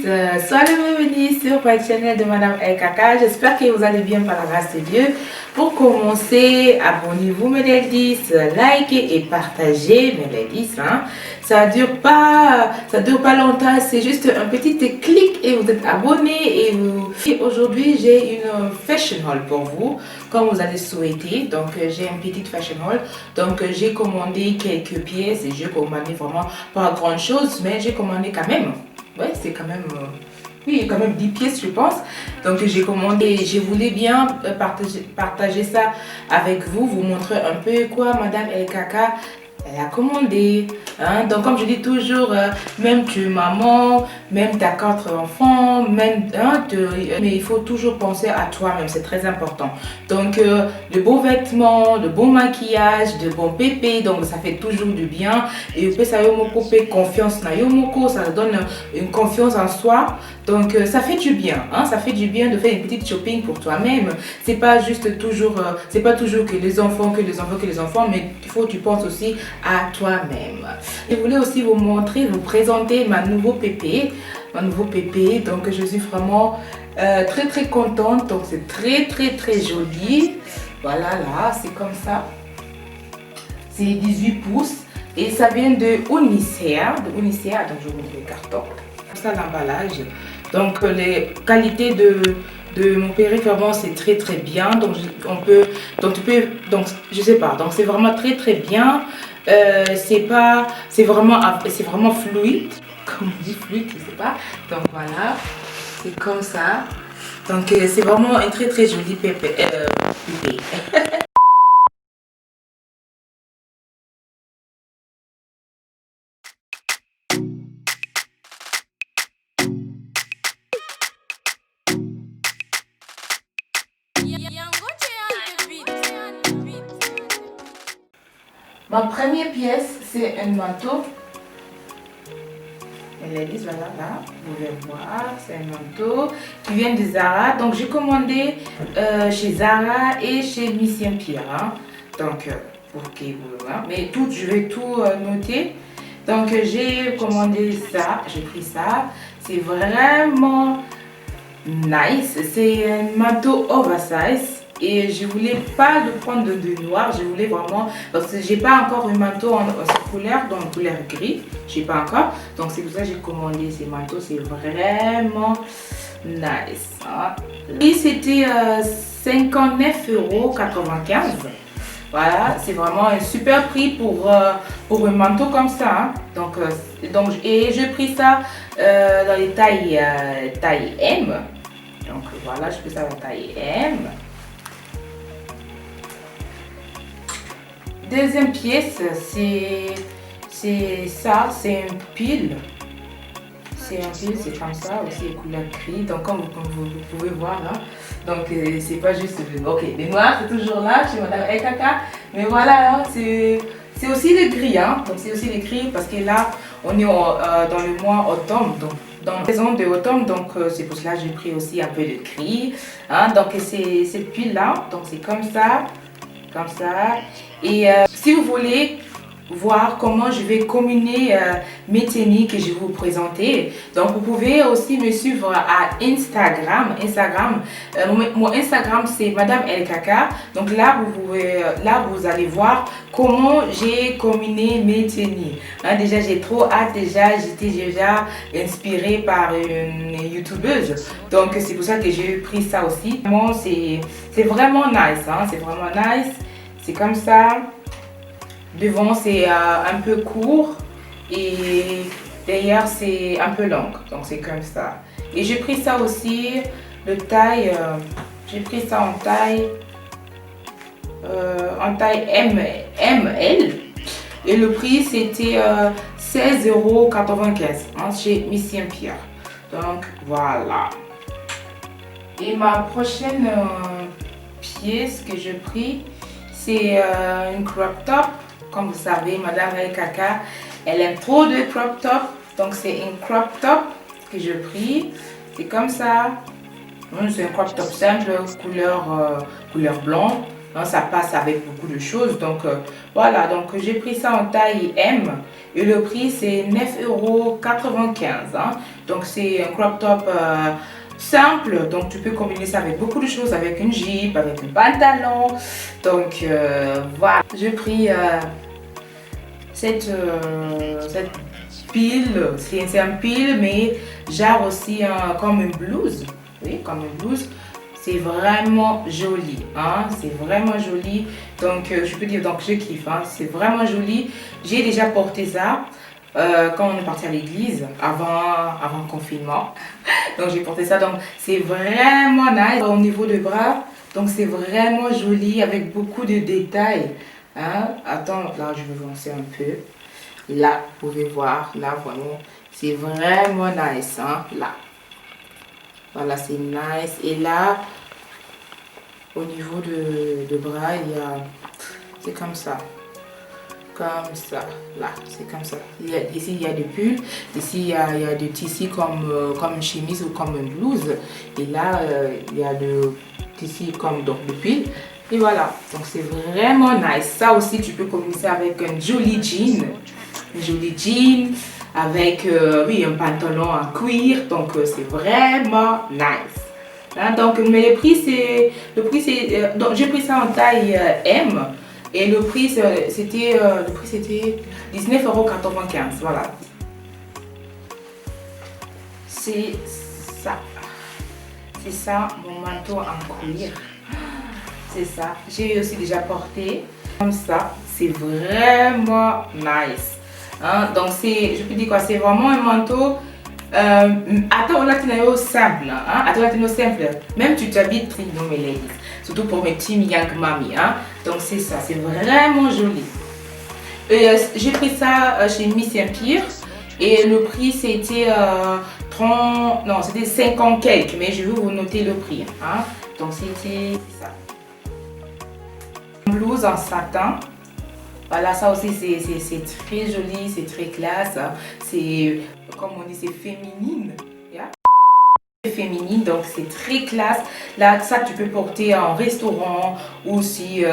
Soyez les bienvenus sur la chaîne de Madame LKK. J'espère que vous allez bien par la grâce de Dieu. Pour commencer, abonnez-vous mes ladies, likez et partagez mes ladies. Ça dure pas longtemps, c'est juste un petit clic et vous êtes abonné. Et aujourd'hui j'ai une fashion haul pour vous, comme vous allez souhaiter. Donc j'ai une petite fashion haul. Donc j'ai commandé quelques pièces et j'ai commandé vraiment pas grand chose, mais j'ai commandé quand même. Ouais, c'est quand même, oui, quand même 10 pièces, je pense. Donc, j'ai commandé, je voulais bien partager ça avec vous, vous montrer un peu quoi Madame LKK elle a commandé. Donc, comme je dis toujours, même tu es maman, même tu as 4 enfants, même, mais il faut toujours penser à toi-même, c'est très important. Donc, de beaux vêtements, de bon maquillage, de bons pépés, donc ça fait toujours du bien. Et puis, ça fait confiance na yomoko, ça donne une confiance en soi. Donc, ça fait du bien. Ça fait du bien de faire une petite shopping pour toi-même. C'est pas juste toujours, c'est pas toujours que les enfants, mais il faut que tu penses aussi à toi-même. Je voulais aussi vous montrer, vous présenter ma nouveau pépé. Donc je suis vraiment très contente. Donc c'est très joli. Voilà, là, c'est comme ça. C'est 18 pouces. Et ça vient de Unicea. Donc je vous montre le carton. Comme ça, l'emballage. Donc les qualités de mon périphérique, c'est très bien. Donc je sais pas. Donc c'est vraiment très bien. C'est vraiment fluide. Comme on dit fluide, je sais pas. Donc voilà, c'est comme ça. Donc c'est vraiment un très joli pépé. Ma première pièce, c'est un manteau. Elle est voilà, là, vous pouvez voir, c'est un manteau qui vient de Zara. Donc j'ai commandé chez Zara et chez Miss Pierre. Donc pour que vous voyez, mais tout, je vais tout noter. Donc j'ai commandé ça, j'ai pris ça. C'est vraiment nice. C'est un manteau oversize. Et je voulais pas le prendre de noir, je voulais vraiment, parce que j'ai pas encore un manteau en couleur, donc couleur gris, j'ai pas encore. Donc c'est pour ça que j'ai commandé ces manteaux, c'est vraiment nice. Et c'était 59,95 €. Voilà, c'est vraiment un super prix pour un manteau comme ça. Et j'ai pris ça dans les tailles M. Donc voilà, je pris ça dans la taille M. Deuxième pièce, c'est ça, c'est un pile. C'est un pile, c'est comme ça, aussi couleur gris. Donc comme vous pouvez voir là, donc c'est pas juste le noir, c'est toujours là chez Madame LKK. Mais voilà, c'est aussi le gris, donc c'est aussi le gris parce que là, on est dans le mois automne, donc dans la saison de automne, donc c'est pour cela que j'ai pris aussi un peu de gris. Donc c'est cette pile là, donc c'est comme ça. Et si vous voulez voir comment je vais combiner mes tenues que je vais vous présenter, donc vous pouvez aussi me suivre à Instagram. Mon Instagram c'est Madame LKK. Donc là vous allez voir comment j'ai combiné mes tenues. Déjà j'ai trop hâte, j'étais déjà inspirée par une youtubeuse. Donc c'est pour ça que j'ai pris ça aussi. C'est vraiment nice, c'est vraiment nice. C'est comme ça. Devant c'est un peu court et derrière c'est un peu long. Donc c'est comme ça. Et j'ai pris ça aussi de taille. J'ai pris ça en taille ML. Et le prix c'était 16,95 € chez Miss Pierre. Donc voilà. Et ma prochaine pièce que j'ai pris, c'est une crop top. Comme vous savez, Madame LKK, elle aime trop de crop top. Donc c'est une crop top que j'ai pris. C'est comme ça. C'est un crop top simple, couleur blanc. hein, ça passe avec beaucoup de choses. Donc voilà, donc j'ai pris ça en taille M et le prix c'est 9,95 €. Hein. Donc c'est un crop top simple, donc tu peux combiner ça avec beaucoup de choses, avec une jupe, avec un pantalon. Donc voilà, j'ai pris cette pile, c'est un pile mais genre aussi comme une blouse, oui, comme une blouse. C'est vraiment joli, hein? C'est vraiment joli. Donc je peux dire, donc je kiffe, hein? C'est vraiment joli. J'ai déjà porté ça quand on est parti à l'église avant le confinement. Donc j'ai porté ça, donc c'est vraiment nice au niveau des bras. Donc c'est vraiment joli avec beaucoup de détails, hein? Attends, là je vais avancer un peu. Là, vous pouvez voir, là vraiment, c'est vraiment nice, hein? Là. Voilà, c'est nice. Et là, au niveau de bras, il y a, c'est comme ça. Comme ça, là, c'est comme ça. Ici, il y a des pulls. Ici, il y a des tissus comme une chemise ou comme une blouse. Et là, il y a des tissus comme donc, des pulls. Et voilà, donc c'est vraiment nice. Ça aussi, tu peux combiner avec un joli jean. Un joli jean avec oui, un pantalon en cuir. Donc, c'est vraiment nice. Hein, donc, mais le prix, c'est... donc, j'ai pris ça en taille M. Et le prix, c'était 19,95 €. Voilà. C'est ça. C'est ça, mon manteau en cuir. C'est ça. J'ai aussi déjà porté comme ça. C'est vraiment nice. Hein? Donc, je peux dire quoi? C'est vraiment un manteau. Attends, on a simple. Hein? Attends, simple. Même tu t'habites très non, mes ladies. Surtout pour mes petits young mamie. Hein? Donc, c'est ça. C'est vraiment joli. J'ai pris ça chez Miss Empire. Et le prix, c'était 30... Non, c'était 50 quelques. Mais je vais vous noter le prix. Hein? Donc, c'était ça. Une blouse en satin. Voilà, ça aussi, c'est très joli, c'est très classe. C'est, comme on dit, c'est féminine. Yeah? Féminine, donc c'est très classe. Là, ça, tu peux porter en restaurant ou si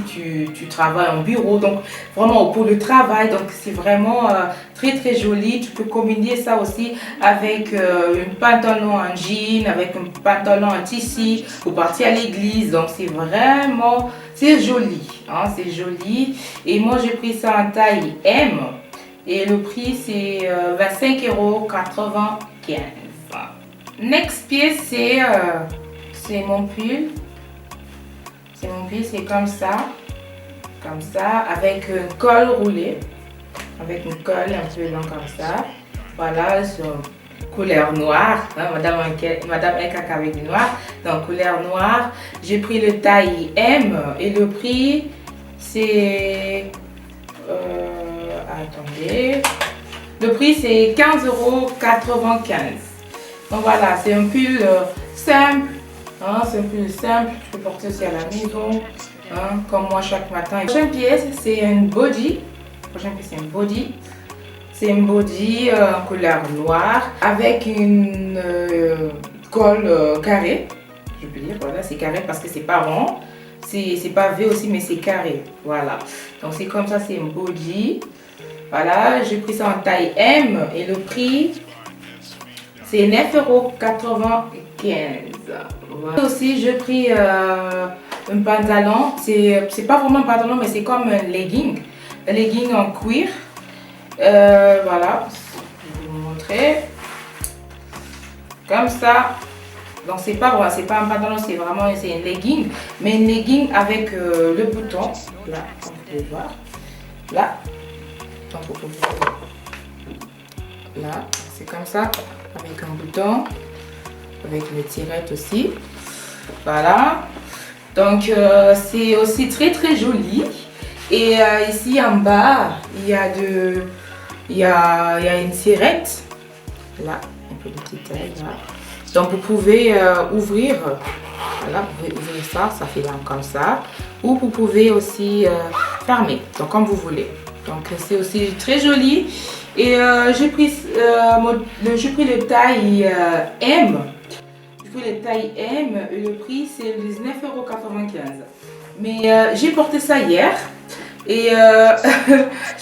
tu travailles en bureau. Donc, vraiment pour le travail. Donc, c'est vraiment très, très joli. Tu peux combiner ça aussi avec un pantalon en jean, avec un pantalon en tissu pour partir à l'église. Donc, c'est vraiment, c'est joli. Hein, c'est joli. Et moi, j'ai pris ça en taille M. Et le prix, c'est 25,95 €. Next pièce, c'est mon pull. C'est mon pull, c'est comme ça, avec un col roulé, avec un col un peu long comme ça. Voilà, sur couleur noire, hein, Madame Ekaka avec du noir, donc couleur noire. J'ai pris le taille M et le prix, c'est, attendez, le prix c'est 15,95 €. Donc voilà, c'est un pull simple, hein, c'est un pull simple, tu peux porter aussi à la maison, hein, comme moi chaque matin. La prochaine pièce, c'est une body. C'est une body en couleur noire avec une col carré, je peux dire, voilà, c'est carré parce que c'est pas rond, c'est pas V aussi, mais c'est carré, voilà. Donc c'est comme ça, c'est une body. Voilà, j'ai pris ça en taille M et le prix, c'est 9,95 €. Voilà. Aussi, j'ai pris un pantalon. C'est pas vraiment un pantalon, mais c'est comme un legging. Un legging en cuir. Voilà. Je vais vous montrer. Comme ça. Donc, c'est pas un pantalon, c'est vraiment un legging. Mais un legging avec le bouton. Là, comme vous pouvez voir. Là. Donc, vous pouvez voir. Là, c'est comme ça. Avec un bouton, avec une tirette aussi. Voilà. Donc, c'est aussi très très joli. Et ici en bas, il y a une tirette. Là, un peu de détail. Là. Donc, vous pouvez ouvrir. Voilà, vous pouvez ouvrir ça, ça fait là comme ça. Ou vous pouvez aussi fermer, donc comme vous voulez. Donc, c'est aussi très joli. Et j'ai pris le taille M. que les tailles M et le prix c'est 19,95 €. Mais j'ai porté ça hier. Et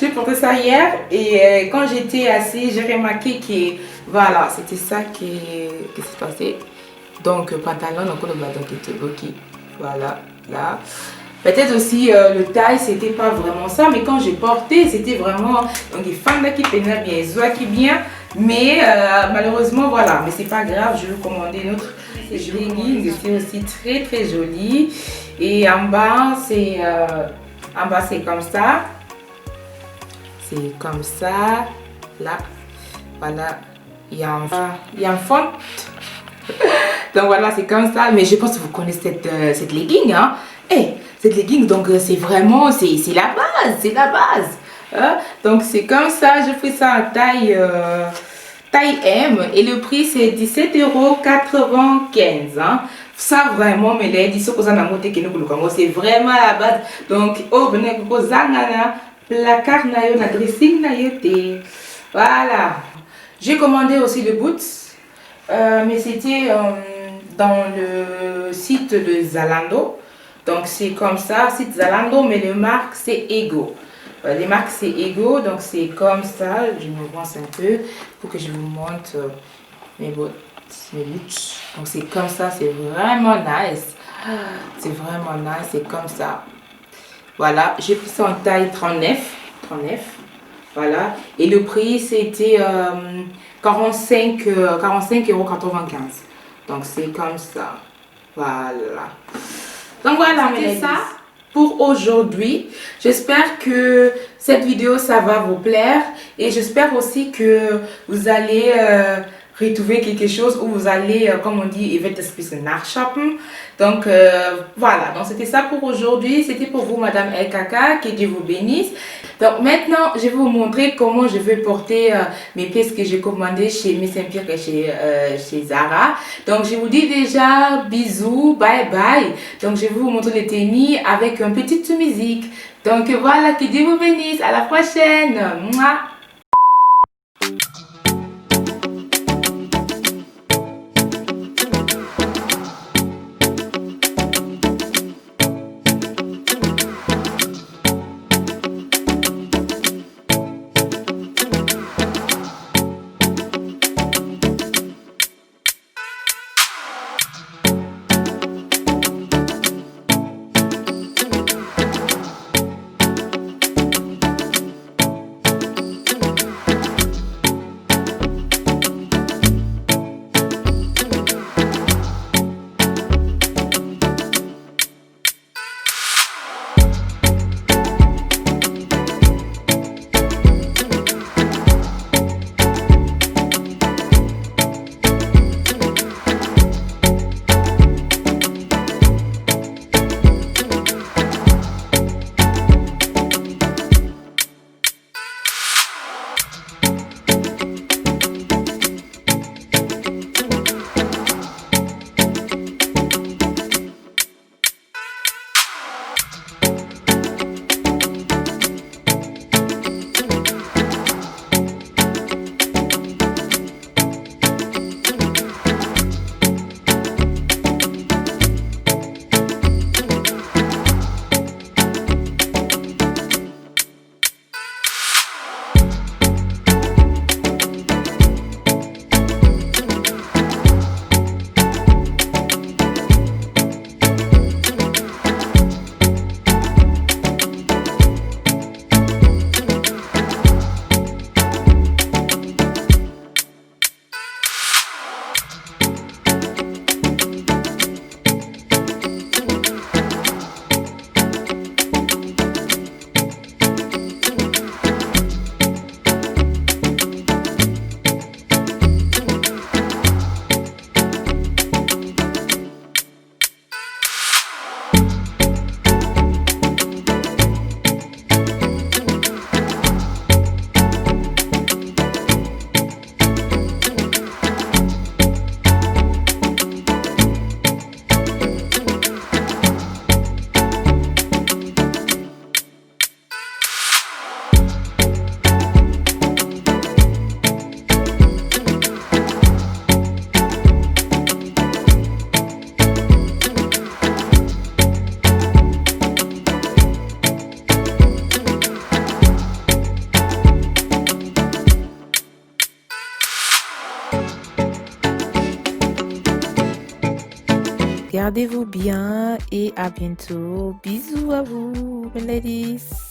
j'ai porté ça hier et quand j'étais assise, j'ai remarqué que voilà, c'était ça qui s'est passé. Donc pantalon, donc le bâton qui était bloqué. Voilà, là. Peut-être aussi le taille, c'était pas vraiment ça, mais quand j'ai porté, c'était vraiment donc des femmes qui peinaient bien, zoa qui bien. Mais malheureusement, voilà, mais c'est pas grave, je vais commander une autre legging, c'est aussi très très joli. Et en bas, c'est comme ça. C'est comme ça. Là, voilà, il y a un fond. Donc voilà, c'est comme ça. Mais je pense que vous connaissez cette legging, hein. Hey, cette legging, donc c'est vraiment, c'est la base, c'est la base. Hein? Donc c'est comme ça, je fais ça en taille M et le prix c'est 17,95 €. Hein? Ça vraiment, mais les dit c'est vraiment la base. Donc, oh, venez vous zangana, placard na yo, na dressing na yo te. Voilà. J'ai commandé aussi le boots, mais c'était dans le site de Zalando. Donc c'est comme ça, site Zalando, mais le marque c'est Ego. Les marques c'est Ego, donc c'est comme ça. Je me avance un peu pour que je vous montre mes boots. Donc c'est comme ça, c'est vraiment nice. C'est vraiment nice, c'est comme ça. Voilà, j'ai pris ça en taille 39. Voilà. Et le prix c'était 45,95 €. Donc c'est comme ça. Voilà. Donc voilà, c'est ça pour aujourd'hui. J'espère que cette vidéo ça va vous plaire et j'espère aussi que vous allez retrouver quelque chose où vous allez, comme on dit, event nachshoppen. Donc voilà, donc c'était ça pour aujourd'hui. C'était pour vous, Madame LKK, que Dieu vous bénisse. Donc maintenant, je vais vous montrer comment je vais porter mes pièces que j'ai commandées chez Miss Empire et chez Zara. Donc je vous dis déjà bisous, bye bye. Donc je vais vous montrer les tennis avec une petite musique. Donc voilà, que Dieu vous bénisse. À la prochaine. Mouah. Gardez-vous bien et à bientôt. Bisous à vous, mes ladies.